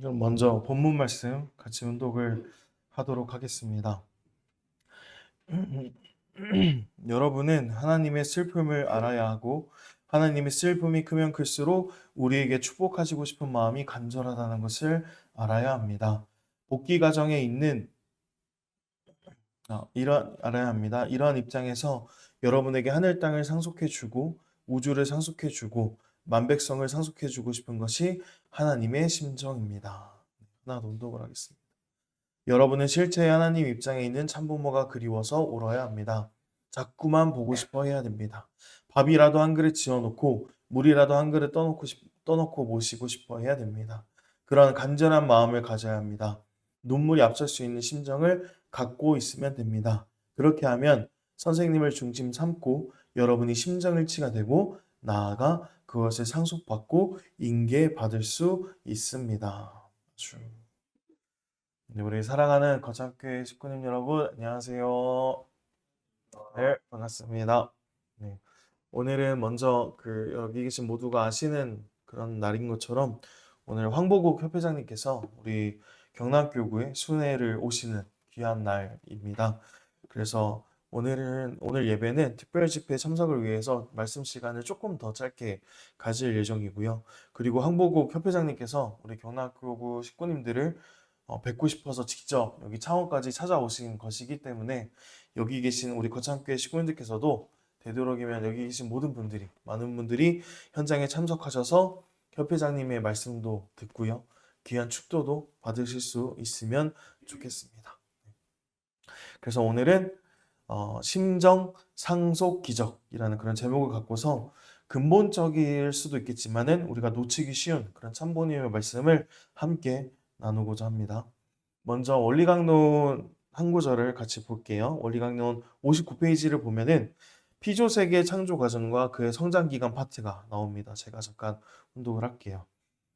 그럼 먼저 본문 말씀 같이 운독을 하도록 하겠습니다. 여러분은 하나님의 슬픔을 알아야 하고 하나님의 슬픔이 크면 클수록 우리에게 축복하시고 싶은 마음이 간절하다는 것을 알아야 합니다. 복귀 과정에 있는 알아야 합니다. 이러한 입장에서 여러분에게 하늘 땅을 상속해 주고 우주를 상속해 주고 만백성을 상속해 주고 싶은 것이 하나님의 심정입니다. 하나 더 운동을 하겠습니다. 여러분은 실제 하나님 입장에 있는 참부모가 그리워서 울어야 합니다. 자꾸만 보고 싶어 해야 됩니다. 밥이라도 한 그릇 지어놓고 물이라도 한 그릇 떠놓고 모시고 싶어 해야 됩니다. 그런 간절한 마음을 가져야 합니다. 눈물이 앞설 수 있는 심정을 갖고 있으면 됩니다. 그렇게 하면 선생님을 중심 삼고 여러분이 심정일치가 되고 나아가 그것을 상속받고 인계받을 수 있습니다. 네, 우리 사랑하는 거창교회 식구님 여러분, 안녕하세요. 네, 반갑습니다. 네, 오늘은 먼저 여기 계신 모두가 아시는 그런 날인 것처럼 오늘 황보국 협회장님께서 우리 경남교구에 순회를 오시는 귀한 날입니다. 그래서 오늘 예배는 특별 집회 참석을 위해서 말씀 시간을 조금 더 짧게 가질 예정이고요. 그리고 황보국 협회장님께서 우리 경남교구 식구님들을 뵙고 싶어서 직접 여기 창원까지 찾아오신 것이기 때문에 여기 계신 우리 거창교회 식구님들께서도 되도록이면 여기 계신 많은 분들이 현장에 참석하셔서 협회장님의 말씀도 듣고요. 귀한 축도도 받으실 수 있으면 좋겠습니다. 그래서 오늘은 심정 상속 기적이라는 그런 제목을 갖고서 근본적일 수도 있겠지만은 우리가 놓치기 쉬운 그런 참부모님의 말씀을 함께 나누고자 합니다. 먼저 원리강론 한 구절을 같이 볼게요. 원리강론 59페이지를 보면은 피조세계 창조 과정과 그의 성장 기간 파트가 나옵니다. 제가 잠깐 혼독을 할게요.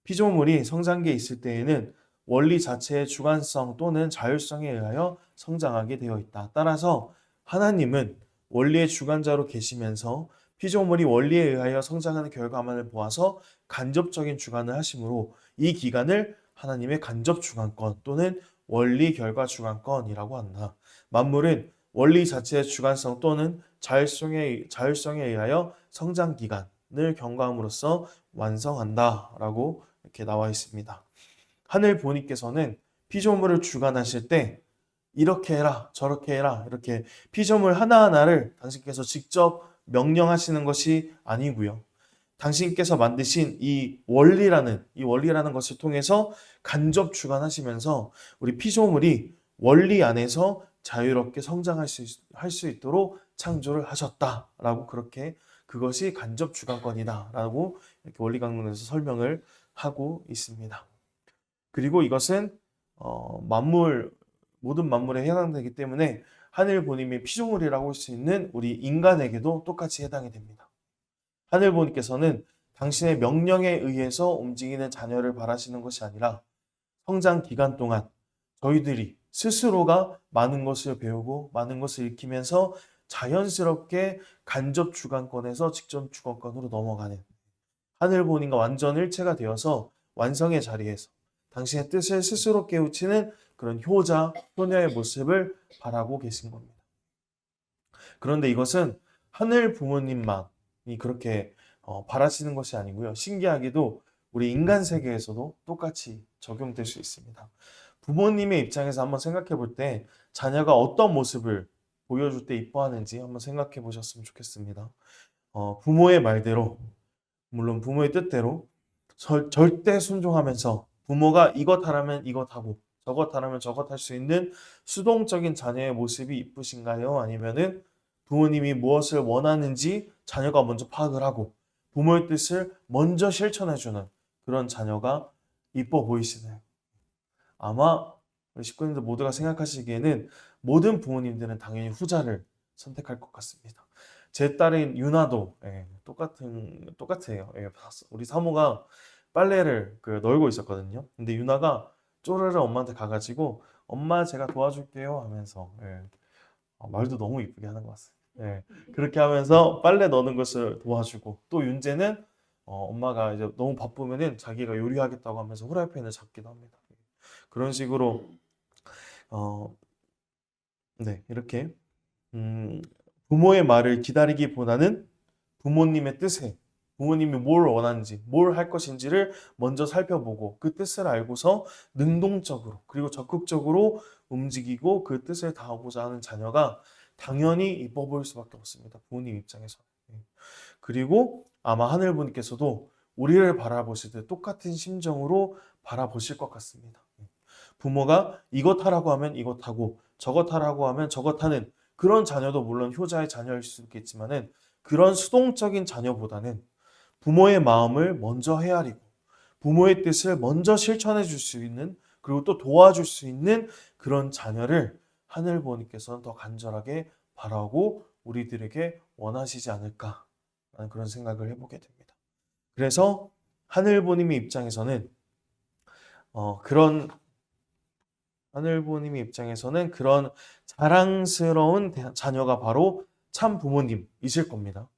피조물이 성장기에 있을 때에는 원리 자체의 주관성 또는 자율성에 의하여 성장하게 되어 있다. 따라서 하나님은 원리의 주관자로 계시면서 피조물이 원리에 의하여 성장하는 결과만을 보아서 간접적인 주관을 하시므로 이 기간을 하나님의 간접 주관권 또는 원리 결과 주관권이라고 한다. 만물은 원리 자체의 주관성 또는 자율성에 의하여 성장 기간을 경과함으로써 완성한다라고 이렇게 나와 있습니다. 하늘 보니께서는 피조물을 주관하실 때 이렇게 해라 저렇게 해라 이렇게 피조물 하나하나를 당신께서 직접 명령하시는 것이 아니고요. 당신께서 만드신 이 원리라는 것을 통해서 간접 주관하시면서 우리 피조물이 원리 안에서 자유롭게 성장할 수 있도록 창조를 하셨다라고 그렇게 그것이 간접 주관권이다라고 이렇게 원리강론에서 설명을 하고 있습니다. 그리고 이것은 모든 만물에 해당되기 때문에 하늘 보님의 피조물이라고 할 수 있는 우리 인간에게도 똑같이 해당이 됩니다. 하늘 보님께서는 당신의 명령에 의해서 움직이는 자녀를 바라시는 것이 아니라 성장 기간 동안 저희들이 스스로가 많은 것을 배우고 많은 것을 익히면서 자연스럽게 간접 주관권에서 직접 주관권으로 넘어가는 하늘 보님과 완전 일체가 되어서 완성의 자리에서 당신의 뜻을 스스로 깨우치는 그런 효녀의 모습을 바라고 계신 겁니다. 그런데 이것은 하늘 부모님만이 그렇게 바라시는 것이 아니고요. 신기하게도 우리 인간 세계에서도 똑같이 적용될 수 있습니다. 부모님의 입장에서 한번 생각해 볼 때 자녀가 어떤 모습을 보여줄 때 이뻐하는지 한번 생각해 보셨으면 좋겠습니다. 부모의 말대로 물론 부모의 뜻대로 절대 순종하면서 부모가 이것 하라면 이것 하고 저것 하라면 저것 할 수 있는 수동적인 자녀의 모습이 이쁘신가요? 아니면은 부모님이 무엇을 원하는지 자녀가 먼저 파악을 하고 부모의 뜻을 먼저 실천해주는 그런 자녀가 이뻐 보이시나요? 아마 우리 식구님들 모두가 생각하시기에는 모든 부모님들은 당연히 후자를 선택할 것 같습니다. 제 딸인 유나도 똑같아요. 우리 사모가 빨래를 널고 있었거든요. 근데 유나가 쪼르르 엄마한테 가가지고 엄마 제가 도와줄게요 하면서 말도 너무 이쁘게 하는 것 같아요. 그렇게 하면서 빨래 넣는 것을 도와주고 또 윤재는 엄마가 이제 너무 바쁘면은 자기가 요리하겠다고 하면서 후라이팬을 잡기도 합니다. 그런 식으로 어, 네, 이렇게 음, 부모의 말을 기다리기보다는 부모님의 뜻에 부모님이 뭘 원하는지, 뭘 할 것인지를 먼저 살펴보고 그 뜻을 알고서 능동적으로 그리고 적극적으로 움직이고 그 뜻을 다하고자 하는 자녀가 당연히 이뻐 보일 수밖에 없습니다. 부모님 입장에서. 그리고 아마 하늘부님께서도 우리를 바라보실 때 똑같은 심정으로 바라보실 것 같습니다. 부모가 이것 하라고 하면 이것 하고 저것 하라고 하면 저것 하는 그런 자녀도 물론 효자의 자녀일 수 있겠지만은 그런 수동적인 자녀보다는 부모의 마음을 먼저 헤아리고 부모의 뜻을 먼저 실천해 줄 수 있는 그리고 또 도와줄 수 있는 그런 자녀를 하늘부모님께서는 더 간절하게 바라고 우리들에게 원하시지 않을까라는 그런 생각을 해보게 됩니다. 그래서 하늘부모님의 입장에서는 그런 하늘부모님의 입장에서는 그런 자랑스러운 자녀가 바로 참 부모님이실 겁니다.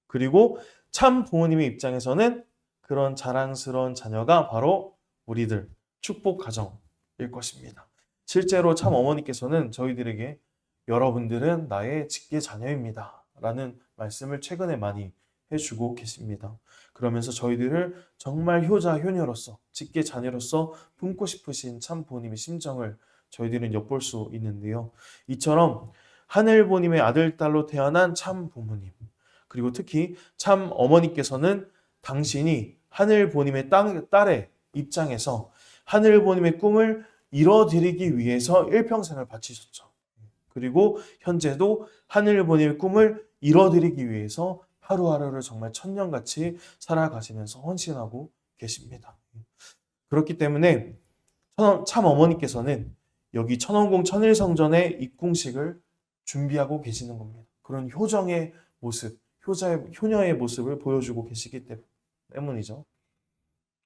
그리고 참 부모님의 입장에서는 그런 자랑스러운 자녀가 바로 우리들 축복 가정일 것입니다. 실제로 참 어머니께서는 저희들에게 여러분들은 나의 직계 자녀입니다 라는 말씀을 최근에 많이 해주고 계십니다. 그러면서 저희들을 정말 효자, 효녀로서 직계 자녀로서 품고 싶으신 참 부모님의 심정을 저희들은 엿볼 수 있는데요. 이처럼 하늘부모님의 아들, 딸로 태어난 참 부모님 그리고 특히 참 어머니께서는 당신이 하늘부모님의 딸의 입장에서 하늘부모님의 꿈을 이뤄드리기 위해서 일평생을 바치셨죠. 그리고 현재도 하늘부모님의 꿈을 이뤄드리기 위해서 하루하루를 정말 천년같이 살아가시면서 헌신하고 계십니다. 그렇기 때문에 참 어머니께서는 여기 천원궁 천일성전의 입궁식을 준비하고 계시는 겁니다. 그런 효정의 모습, 효녀의 모습을 보여주고 계시기 때문이죠.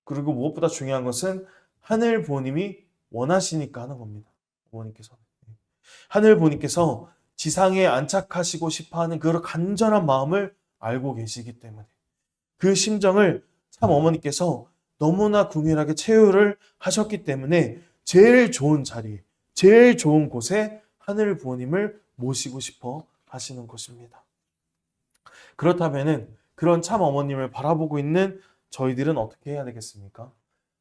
그리고 무엇보다 중요한 것은 하늘 부모님이 원하시니까 하는 겁니다. 어머니께서. 하늘 부모님께서 지상에 안착하시고 싶어하는 그런 간절한 마음을 알고 계시기 때문에 그 심정을 참 어머니께서 너무나 궁일하게 체유를 하셨기 때문에 제일 좋은 자리에 제일 좋은 곳에 하늘 부모님을 모시고 싶어 하시는 것입니다. 그렇다면은 그런 참 어머님을 바라보고 있는 저희들은 어떻게 해야 되겠습니까?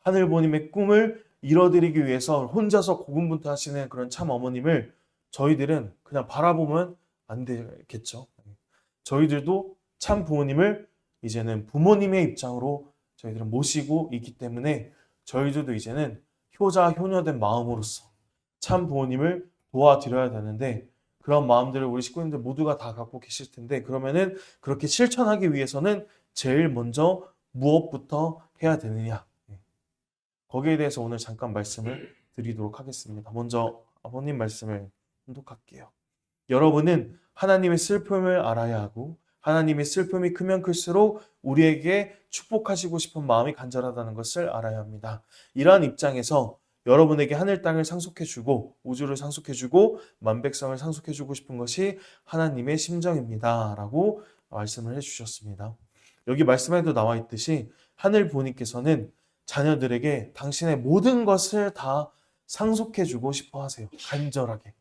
하늘 부모님의 꿈을 이뤄드리기 위해서 혼자서 고군분투하시는 그런 참 어머님을 저희들은 그냥 바라보면 안 되겠죠. 저희들도 참 부모님을 이제는 부모님의 입장으로 저희들은 모시고 있기 때문에 저희들도 이제는 효자, 효녀된 마음으로서 참 부모님을 도와드려야 되는데 그런 마음들을 우리 식구님들 모두가 다 갖고 계실 텐데 그러면은 그렇게 실천하기 위해서는 제일 먼저 무엇부터 해야 되느냐 거기에 대해서 오늘 잠깐 말씀을 드리도록 하겠습니다. 먼저 아버님 말씀을 혼독할게요. 여러분은 하나님의 슬픔을 알아야 하고 하나님의 슬픔이 크면 클수록 우리에게 축복하시고 싶은 마음이 간절하다는 것을 알아야 합니다. 이러한 입장에서 여러분에게 하늘 땅을 상속해주고 우주를 상속해주고 만백성을 상속해주고 싶은 것이 하나님의 심정입니다. 라고 말씀을 해주셨습니다. 여기 말씀에도 나와 있듯이 하늘 부모님께서는 자녀들에게 당신의 모든 것을 다 상속해주고 싶어 하세요. 간절하게.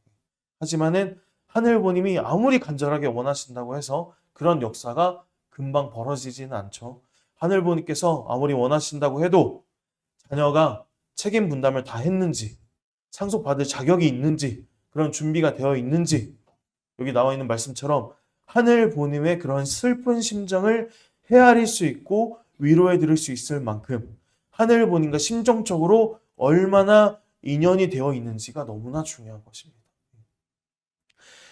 하지만은 하늘 부모님이 아무리 간절하게 원하신다고 해서 그런 역사가 금방 벌어지지는 않죠. 하늘 부모님께서 아무리 원하신다고 해도 자녀가 책임 분담을 다 했는지 상속받을 자격이 있는지 그런 준비가 되어 있는지 여기 나와 있는 말씀처럼 하늘 부모님의 그런 슬픈 심정을 헤아릴 수 있고 위로해 드릴 수 있을 만큼 하늘 부모님과 심정적으로 얼마나 인연이 되어 있는지가 너무나 중요한 것입니다.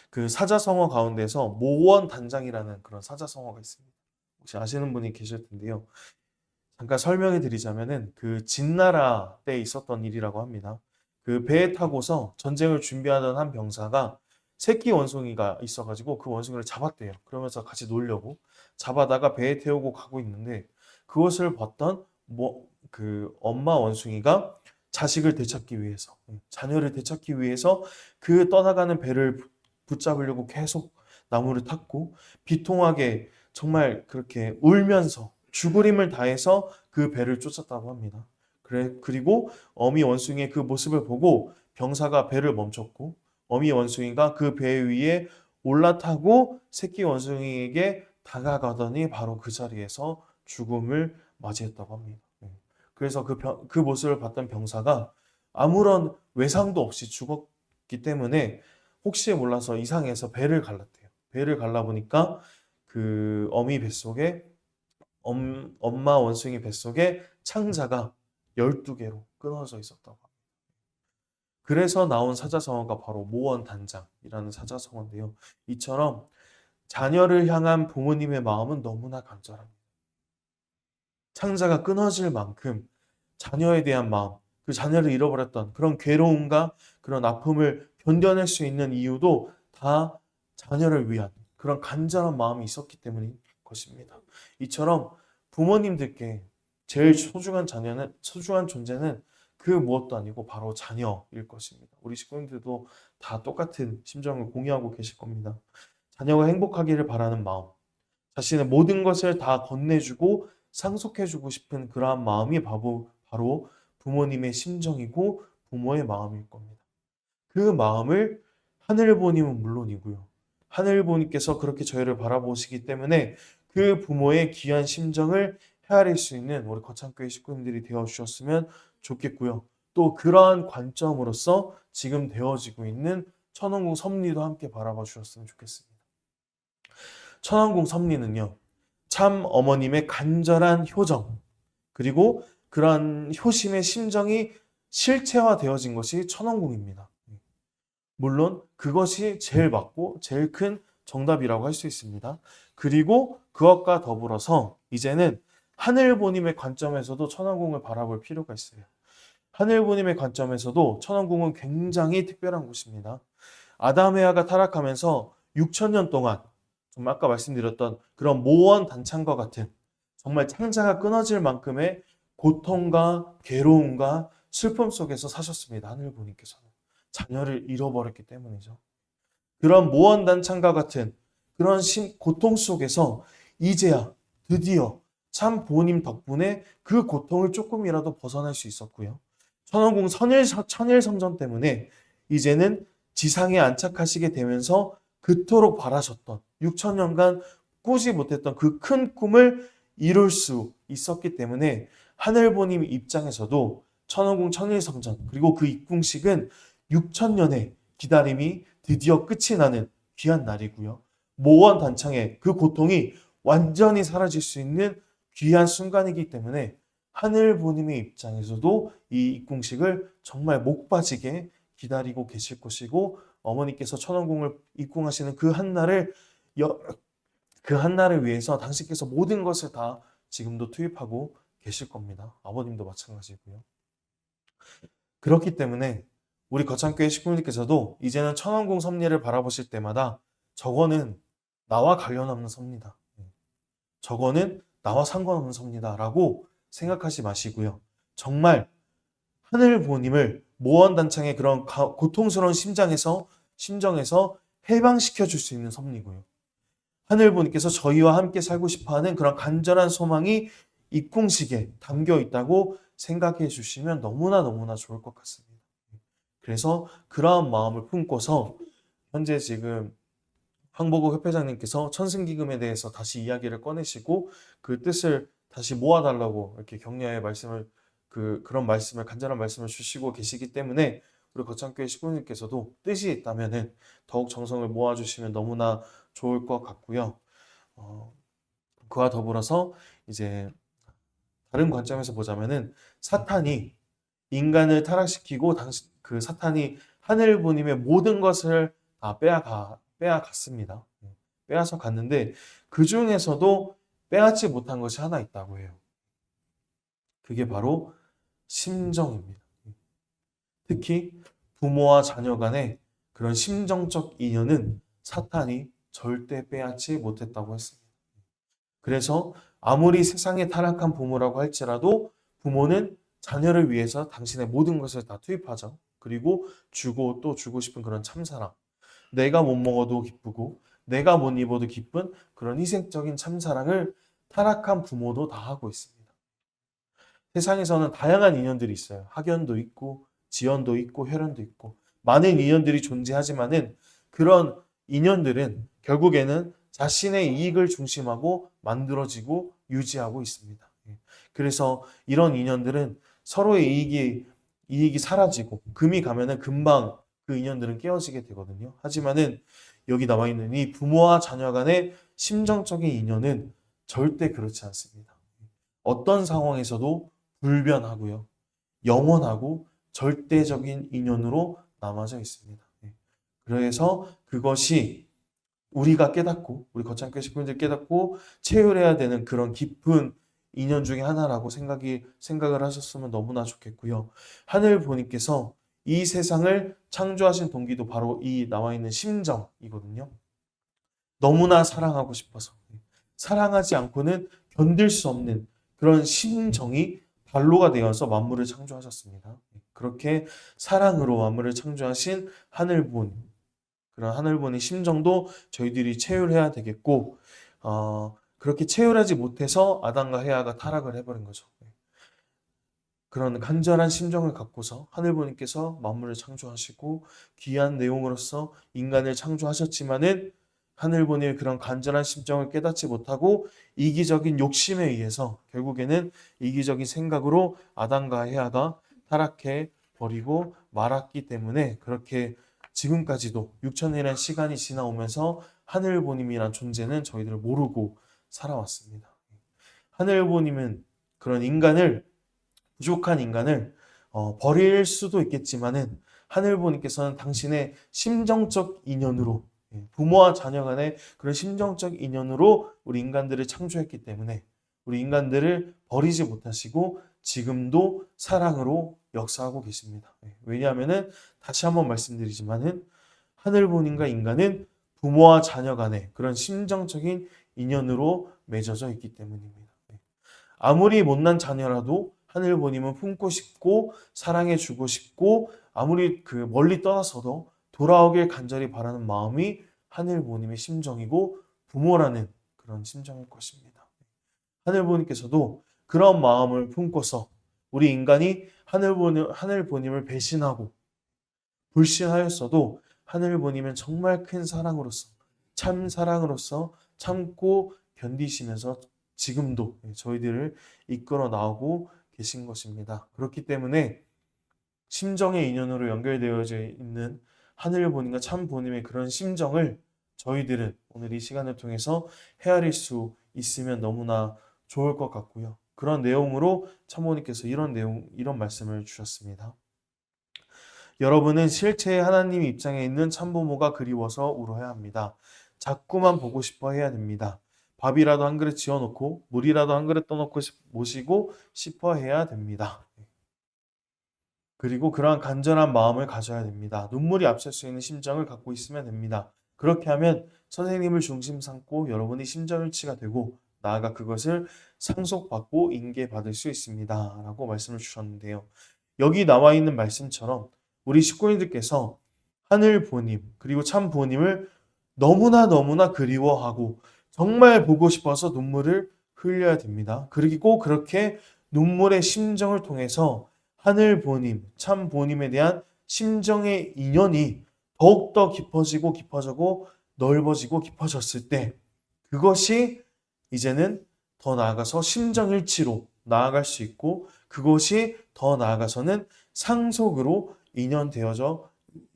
그 사자성어 가운데서 모원단장이라는 그런 사자성어가 있습니다. 혹시 아시는 분이 계실 텐데요. 잠깐 설명해 드리자면은 그 진나라 때 있었던 일이라고 합니다. 그 배에 타고서 전쟁을 준비하던 한 병사가 새끼 원숭이가 있어가지고 그 원숭이를 잡았대요. 그러면서 같이 놀려고 잡아다가 배에 태우고 가고 있는데 그것을 봤던 그 엄마 원숭이가 자식을 되찾기 위해서 자녀를 되찾기 위해서 그 떠나가는 배를 붙잡으려고 계속 나무를 탔고 비통하게 정말 그렇게 울면서 죽을 힘을 다해서 그 배를 쫓았다고 합니다. 그리고 어미 원숭이의 그 모습을 보고 병사가 배를 멈췄고 어미 원숭이가 그 배 위에 올라타고 새끼 원숭이에게 다가가더니 바로 그 자리에서 죽음을 맞이했다고 합니다. 그래서 그 모습을 봤던 병사가 아무런 외상도 없이 죽었기 때문에 혹시 몰라서 이상해서 배를 갈랐대요. 배를 갈라보니까 그 어미 뱃속에 엄마 원숭이 뱃속에 창자가 12개로 끊어져 있었다고 합니다. 그래서 나온 사자성어가 바로 모원단장이라는 사자성어인데요. 이처럼 자녀를 향한 부모님의 마음은 너무나 간절합니다. 창자가 끊어질 만큼 자녀에 대한 마음, 그 자녀를 잃어버렸던 그런 괴로움과 그런 아픔을 견뎌낼 수 있는 이유도 다 자녀를 위한 그런 간절한 마음이 있었기 때문인 것입니다. 이처럼 부모님들께 제일 소중한 존재는 그 무엇도 아니고 바로 자녀일 것입니다. 우리 식구님들도 다 똑같은 심정을 공유하고 계실 겁니다. 자녀가 행복하기를 바라는 마음, 자신의 모든 것을 다 건네주고 상속해주고 싶은 그러한 마음이 바로 부모님의 심정이고 부모의 마음일 겁니다. 그 마음을 하늘부모님은 물론이고요. 하늘부모님께서 그렇게 저희를 바라보시기 때문에 그 부모의 귀한 심정을 헤아릴 수 있는 우리 거창교회 식구님들이 되어주셨으면 좋겠고요. 또 그러한 관점으로서 지금 되어지고 있는 천원궁 섭리도 함께 바라봐 주셨으면 좋겠습니다. 천원궁 섭리는요, 참 어머님의 간절한 효정, 그리고 그러한 효심의 심정이 실체화되어진 것이 천원궁입니다. 물론 그것이 제일 맞고 제일 큰 정답이라고 할 수 있습니다. 그리고 그것과 더불어서 이제는 하늘부모님의 관점에서도 천왕궁을 바라볼 필요가 있어요. 하늘부모님의 관점에서도 천왕궁은 굉장히 특별한 곳입니다. 아담에아가 타락하면서 6천년 동안 정말 아까 말씀드렸던 그런 모원 단창과 같은 정말 창자가 끊어질 만큼의 고통과 괴로움과 슬픔 속에서 사셨습니다. 하늘부모님께서는. 자녀를 잃어버렸기 때문이죠. 그런 모원단창과 같은 그런 고통 속에서 이제야 드디어 참 부모님 덕분에 그 고통을 조금이라도 벗어날 수 있었고요. 천왕궁 천일성전 때문에 이제는 지상에 안착하시게 되면서 그토록 바라셨던 6천년간 꾸지 못했던 그 큰 꿈을 이룰 수 있었기 때문에 하늘부모님 입장에서도 천왕궁 천일성전 그리고 그 입궁식은 6천년의 기다림이 드디어 끝이 나는 귀한 날이고요. 모원 단창의 그 고통이 완전히 사라질 수 있는 귀한 순간이기 때문에 하늘부모님의 입장에서도 이 입궁식을 정말 목 빠지게 기다리고 계실 것이고 어머니께서 천왕궁을 입궁하시는 그 한날을 위해서 당신께서 모든 것을 다 지금도 투입하고 계실 겁니다. 아버님도 마찬가지고요. 그렇기 때문에 우리 거창교회 식구님께서도 이제는 천왕궁 섭리를 바라보실 때마다 저거는 나와 관련 없는 섭니다. 저거는 나와 상관없는 섭니다. 라고 생각하지 마시고요. 정말 하늘 부모님을 모원단창의 그런 고통스러운 심정에서 해방시켜 줄 수 있는 섭리고요. 하늘 부모님께서 저희와 함께 살고 싶어하는 그런 간절한 소망이 입궁식에 담겨 있다고 생각해 주시면 너무나 좋을 것 같습니다. 그래서 그러한 마음을 품고서 현재 지금 황보국 협회장님께서 천승기금에 대해서 다시 이야기를 꺼내시고 그 뜻을 다시 모아달라고 이렇게 격려의 말씀을 그런 말씀을 간절한 말씀을 주시고 계시기 때문에 우리 거창교회 식구님께서도 뜻이 있다면은 더욱 정성을 모아주시면 너무나 좋을 것 같고요. 그와 더불어서 이제 다른 관점에서 보자면은 사탄이 인간을 타락시키고 그 사탄이 하늘부모님의 모든 것을 다 빼앗갔습니다. 빼앗아 갔는데 그 중에서도 빼앗지 못한 것이 하나 있다고 해요. 그게 바로 심정입니다. 특히 부모와 자녀 간의 그런 심정적 인연은 사탄이 절대 빼앗지 못했다고 했습니다. 그래서 아무리 세상에 타락한 부모라고 할지라도 부모는 자녀를 위해서 당신의 모든 것을 다 투입하죠. 그리고 주고 또 주고 싶은 그런 참사랑, 내가 못 먹어도 기쁘고 내가 못 입어도 기쁜 그런 희생적인 참사랑을 타락한 부모도 다 하고 있습니다. 세상에서는 다양한 인연들이 있어요. 학연도 있고 지연도 있고 혈연도 있고 많은 인연들이 존재하지만은 그런 인연들은 결국에는 자신의 이익을 중심하고 만들어지고 유지하고 있습니다. 그래서 이런 인연들은 서로의 이익이 사라지고 금이 가면은 금방 그 인연들은 깨어지게 되거든요. 하지만은 여기 나와 있는 이 부모와 자녀 간의 심정적인 인연은 절대 그렇지 않습니다. 어떤 상황에서도 불변하고요. 영원하고 절대적인 인연으로 남아져 있습니다. 그래서 그것이 우리가 깨닫고 우리 거창교회 식구들 깨닫고 체휼해야 되는 그런 깊은 인연 중에 하나라고 생각을 하셨으면 너무나 좋겠고요. 하늘 보님께서 이 세상을 창조하신 동기도 바로 이 나와 있는 심정이거든요. 너무나 사랑하고 싶어서 사랑하지 않고는 견딜 수 없는 그런 심정이 발로가 되어서 만물을 창조하셨습니다. 그렇게 사랑으로 만물을 창조하신 하늘본, 그런 하늘본의 심정도 저희들이 체휼해야 되겠고, 그렇게 체휼하지 못해서 아담과 헤아가 타락을 해버린 거죠. 그런 간절한 심정을 갖고서 하늘부님께서 만물을 창조하시고 귀한 내용으로서 인간을 창조하셨지만은 하늘부님의 그런 간절한 심정을 깨닫지 못하고 이기적인 욕심에 의해서 결국에는 이기적인 생각으로 아담과 헤아가 타락해 버리고 말았기 때문에 그렇게 지금까지도 6천이라는 시간이 지나오면서 하늘부님이란 존재는 저희들을 모르고 살아왔습니다. 하늘부님은 그런 부족한 인간을 버릴 수도 있겠지만은 하늘부님께서는 당신의 심정적 인연으로 부모와 자녀 간의 그런 심정적 인연으로 우리 인간들을 창조했기 때문에 우리 인간들을 버리지 못하시고 지금도 사랑으로 역사하고 계십니다. 왜냐하면은 다시 한번 말씀드리지만은 하늘부님과 인간은 부모와 자녀 간의 그런 심정적인 인연으로 맺어져 있기 때문입니다. 아무리 못난 자녀라도 하늘부님은 품고 싶고 사랑해주고 싶고 아무리 멀리 떠나서도 돌아오길 간절히 바라는 마음이 하늘부님의 심정이고 부모라는 그런 심정일 것입니다. 하늘부님께서도 그런 마음을 품고서 우리 인간이 하늘부님을 배신하고 불신하였어도 하늘부님은 정말 큰 사랑으로서 참 사랑으로서 참고 견디시면서 지금도 저희들을 이끌어 나오고 계신 것입니다. 그렇기 때문에 심정의 인연으로 연결되어져 있는 하늘부님과 참부님의 그런 심정을 저희들은 오늘 이 시간을 통해서 헤아릴 수 있으면 너무나 좋을 것 같고요. 그런 내용으로 참부님께서 이런 말씀을 주셨습니다. 여러분은 실체의 하나님 입장에 있는 참부모가 그리워서 울어야 합니다. 자꾸만 보고 싶어 해야 됩니다. 밥이라도 한 그릇 지어놓고 물이라도 한 그릇 떠놓고 모시고 싶어 해야 됩니다. 그리고 그러한 간절한 마음을 가져야 됩니다. 눈물이 앞설 수 있는 심정을 갖고 있으면 됩니다. 그렇게 하면 선생님을 중심 삼고 여러분이 심정일치가 되고 나아가 그것을 상속받고 인계받을 수 있습니다. 라고 말씀을 주셨는데요. 여기 나와 있는 말씀처럼 우리 식구인들께서 하늘 부모님 그리고 참 부모님을 너무나 그리워하고 정말 보고 싶어서 눈물을 흘려야 됩니다. 그리고 그렇게 눈물의 심정을 통해서 하늘 부모님, 참 부모님에 대한 심정의 인연이 더욱더 깊어지고 넓어지고 깊어졌을 때 그것이 이제는 더 나아가서 심정일치로 나아갈 수 있고 그것이 더 나아가서는 상속으로 인연되어져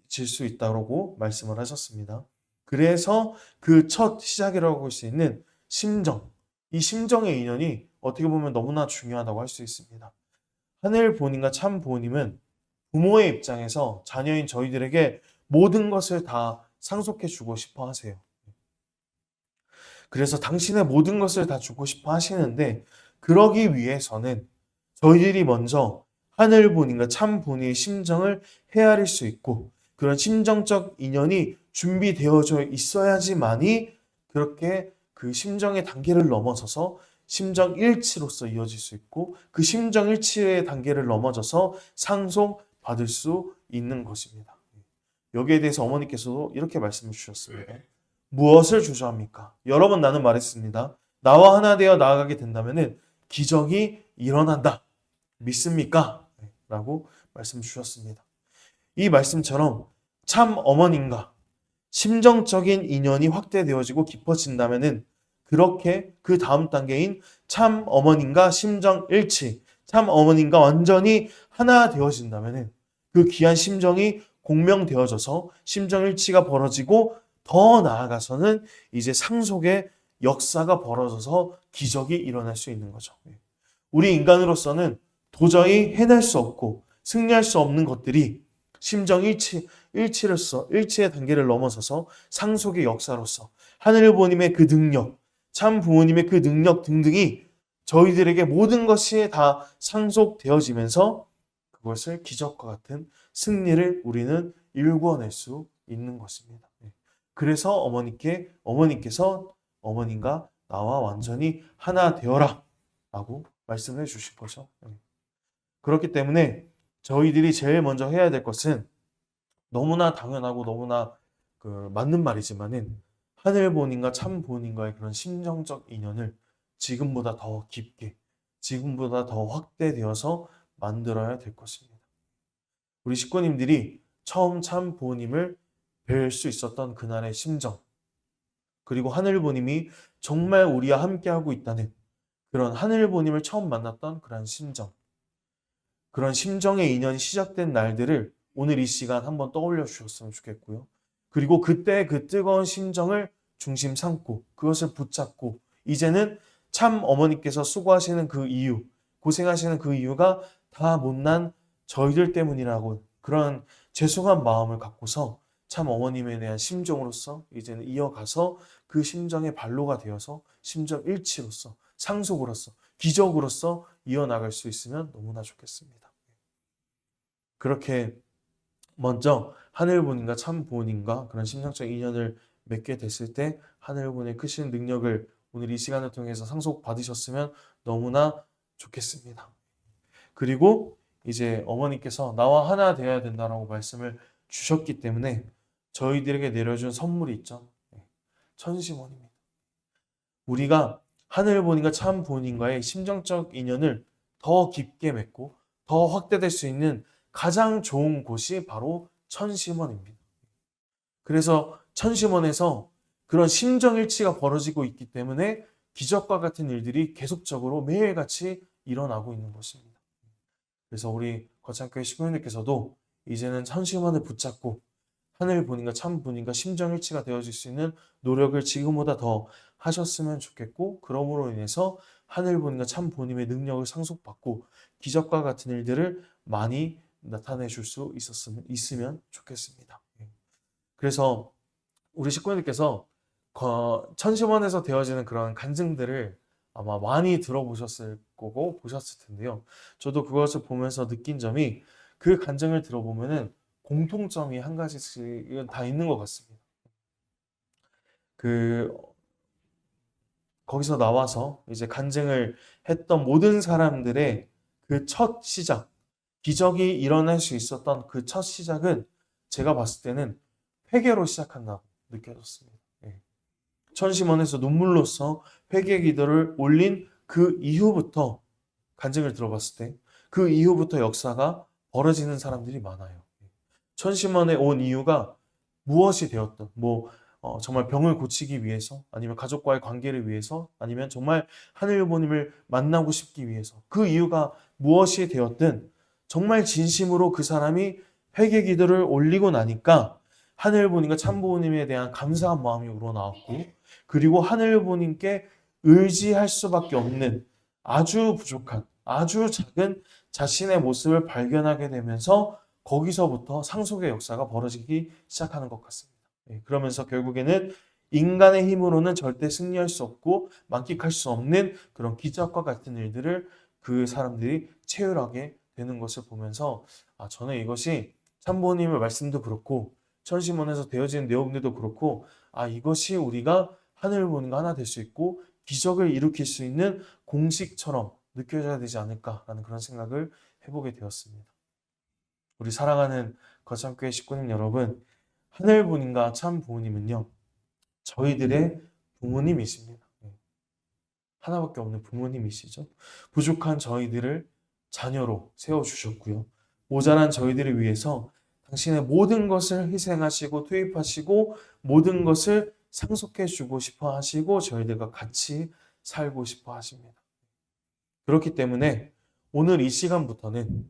질 수 있다고 말씀을 하셨습니다. 그래서 그 첫 시작이라고 할 수 있는 심정, 이 심정의 인연이 어떻게 보면 너무나 중요하다고 할 수 있습니다. 하늘 부모님과 참 부모님은 부모의 입장에서 자녀인 저희들에게 모든 것을 다 상속해 주고 싶어 하세요. 그래서 당신의 모든 것을 다 주고 싶어 하시는데 그러기 위해서는 저희들이 먼저 하늘 부모님과 참 부모님의 심정을 헤아릴 수 있고 그런 심정적 인연이 준비되어져 있어야지만이 그렇게 그 심정의 단계를 넘어서서 심정일치로서 이어질 수 있고 그 심정일치의 단계를 넘어져서 상속받을 수 있는 것입니다. 여기에 대해서 어머니께서도 이렇게 말씀을 주셨습니다. 무엇을 주저합니까? 여러 번 나는 말했습니다. 나와 하나 되어 나아가게 된다면은 기적이 일어난다. 믿습니까? 라고 말씀 주셨습니다. 이 말씀처럼 참 어머님과 심정적인 인연이 확대되어지고 깊어진다면은 그렇게 그 다음 단계인 참 어머님과 심정 일치, 참 어머님과 완전히 하나 되어진다면은 그 귀한 심정이 공명되어져서 심정 일치가 벌어지고 더 나아가서는 이제 상속의 역사가 벌어져서 기적이 일어날 수 있는 거죠. 우리 인간으로서는 도저히 해낼 수 없고 승리할 수 없는 것들이 심정 일치의 단계를 넘어서서 상속의 역사로서 하늘 부모님의 그 능력, 참 부모님의 그 능력 등등이 저희들에게 모든 것이 다 상속되어지면서 그것을 기적과 같은 승리를 우리는 일구어낼 수 있는 것입니다. 그래서 어머님께서 어머님과 나와 완전히 하나 되어라 라고 말씀해 주신 거죠. 그렇기 때문에 저희들이 제일 먼저 해야 될 것은 너무나 당연하고 너무나 맞는 말이지만은 하늘 부모님과 참 부모님과의 그런 심정적 인연을 지금보다 더 깊게, 지금보다 더 확대되어서 만들어야 될 것입니다. 우리 식구님들이 처음 참 부모님을 뵐 수 있었던 그날의 심정, 그리고 하늘 부모님이 정말 우리와 함께하고 있다는 그런 하늘 부모님을 처음 만났던 그런 심정, 그런 심정의 인연이 시작된 날들을 오늘 이 시간 한번 떠올려 주셨으면 좋겠고요. 그리고 그때 그 뜨거운 심정을 중심 삼고 그것을 붙잡고 이제는 참 어머니께서 수고하시는 그 이유, 고생하시는 그 이유가 다 못난 저희들 때문이라고 그런 죄송한 마음을 갖고서 참 어머님에 대한 심정으로서 이제는 이어가서 그 심정의 발로가 되어서 심정 일치로서 상속으로서 기적으로서 이어나갈 수 있으면 너무나 좋겠습니다. 그렇게 먼저 하늘 부모님과 참 부모님과 그런 심정적 인연을 맺게 됐을 때 하늘 부모님의 크신 능력을 오늘 이 시간을 통해서 상속받으셨으면 너무나 좋겠습니다. 그리고 이제 어머니께서 나와 하나 되어야 된다라고 말씀을 주셨기 때문에 저희들에게 내려준 선물이 있죠. 천심원입니다. 우리가 하늘 부모님과 참 부모님과의 심정적 인연을 더 깊게 맺고 더 확대될 수 있는 가장 좋은 곳이 바로 천심원입니다. 그래서 천심원에서 그런 심정일치가 벌어지고 있기 때문에 기적과 같은 일들이 계속적으로 매일같이 일어나고 있는 것입니다. 그래서 우리 거창교회 식구님들께서도 이제는 천심원을 붙잡고 하늘 부모님과 참 부모님과 심정일치가 되어질 수 있는 노력을 지금보다 더 하셨으면 좋겠고 그러므로 인해서 하늘 부모님과 참 부모님의 능력을 상속받고 기적과 같은 일들을 많이 나타내 줄 수 있으면 좋겠습니다. 그래서 우리 식구님들께서 천심원에서 되어지는 그런 간증들을 아마 많이 들어보셨을 거고 보셨을 텐데요. 저도 그것을 보면서 느낀 점이 그 간증을 들어보면은 공통점이 한 가지씩은 다 있는 것 같습니다. 거기서 나와서 이제 간증을 했던 모든 사람들의 그 첫 시작, 기적이 일어날 수 있었던 그 첫 시작은 제가 봤을 때는 회개로 시작한다고 느껴졌습니다. 천심원에서 눈물로써 회개 기도를 올린 그 이후부터 간증을 들어봤을 때 그 이후부터 역사가 벌어지는 사람들이 많아요. 천심원에 온 이유가 무엇이 되었든 정말 병을 고치기 위해서 아니면 가족과의 관계를 위해서 아니면 정말 하늘 부모님을 만나고 싶기 위해서 그 이유가 무엇이 되었든 정말 진심으로 그 사람이 회개 기도를 올리고 나니까 하늘 부모님과 참 부모님에 대한 감사한 마음이 우러나왔고 그리고 하늘 부모님께 의지할 수밖에 없는 아주 부족한 아주 작은 자신의 모습을 발견하게 되면서 거기서부터 상속의 역사가 벌어지기 시작하는 것 같습니다. 그러면서 결국에는 인간의 힘으로는 절대 승리할 수 없고 만끽할 수 없는 그런 기적과 같은 일들을 그 사람들이 체휼하게 되는 것을 보면서 저는 이것이 참부모님의 말씀도 그렇고 천심원에서 되어지는 내용들도 그렇고 이것이 우리가 하늘 부모님과 하나 될 수 있고 기적을 일으킬 수 있는 공식처럼 느껴져야 되지 않을까라는 그런 생각을 해보게 되었습니다. 우리 사랑하는 거창교회 식구님 여러분, 하늘 부모님과 참 부모님은요, 저희들의 부모님이십니다. 하나밖에 없는 부모님이시죠. 부족한 저희들을 자녀로 세워주셨고요. 모자란 저희들을 위해서 당신의 모든 것을 희생하시고 투입하시고 모든 것을 상속해 주고 싶어 하시고 저희들과 같이 살고 싶어 하십니다. 그렇기 때문에 오늘 이 시간부터는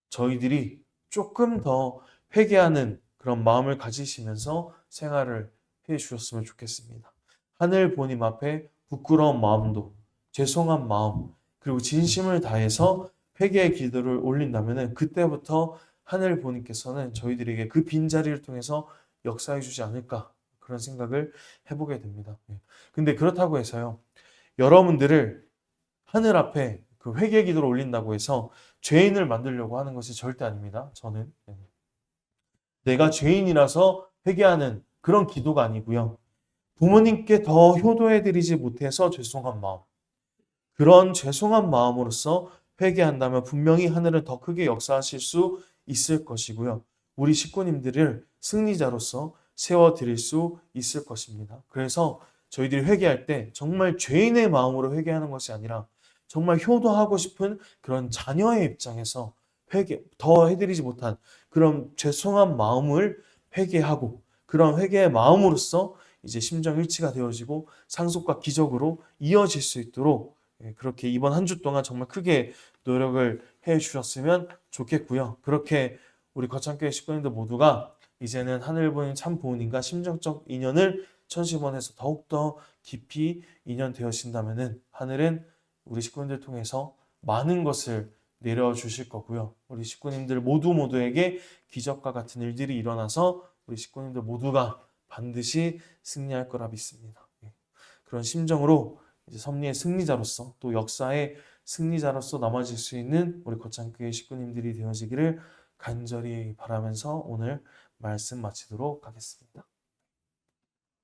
저희들이 조금 더 회개하는 그런 마음을 가지시면서 생활을 해 주셨으면 좋겠습니다. 하늘 보님 앞에 부끄러운 마음도 죄송한 마음 그리고 진심을 다해서 회개의 기도를 올린다면 그때부터 하늘 보님께서는 저희들에게 그 빈자리를 통해서 역사해 주지 않을까 그런 생각을 해보게 됩니다. 근데 그렇다고 해서요. 여러분들을 하늘 앞에 그 회개 기도를 올린다고 해서 죄인을 만들려고 하는 것이 절대 아닙니다. 저는 내가 죄인이라서 회개하는 그런 기도가 아니고요. 부모님께 더 효도해드리지 못해서 죄송한 마음. 그런 죄송한 마음으로써 회개한다면 분명히 하늘은 더 크게 역사하실 수 있을 것이고요. 우리 식구님들을 승리자로서 세워드릴 수 있을 것입니다. 그래서 저희들이 회개할 때 정말 죄인의 마음으로 회개하는 것이 아니라 정말 효도하고 싶은 그런 자녀의 입장에서 회개, 더 해드리지 못한 그런 죄송한 마음을 회개하고 그런 회개의 마음으로써 이제 심정 일치가 되어지고 상속과 기적으로 이어질 수 있도록 그렇게 이번 한 주 동안 정말 크게 노력을 해 주셨으면 좋겠고요. 그렇게 우리 거창교회 식구님들 모두가 이제는 하늘 보인 참 부모님과 심정적 인연을 천시번에서 더욱더 깊이 인연되어진다면은 하늘은 우리 식구님들 통해서 많은 것을 내려주실 거고요. 우리 식구님들 모두에게 기적과 같은 일들이 일어나서 우리 식구님들 모두가 반드시 승리할 거라 믿습니다. 그런 심정으로 이제 섭리의 승리자로서 또 역사의 승리자로서 남아질 수 있는 우리 거창교회 식구님들이 되어지기를 간절히 바라면서 오늘 말씀 마치도록 하겠습니다.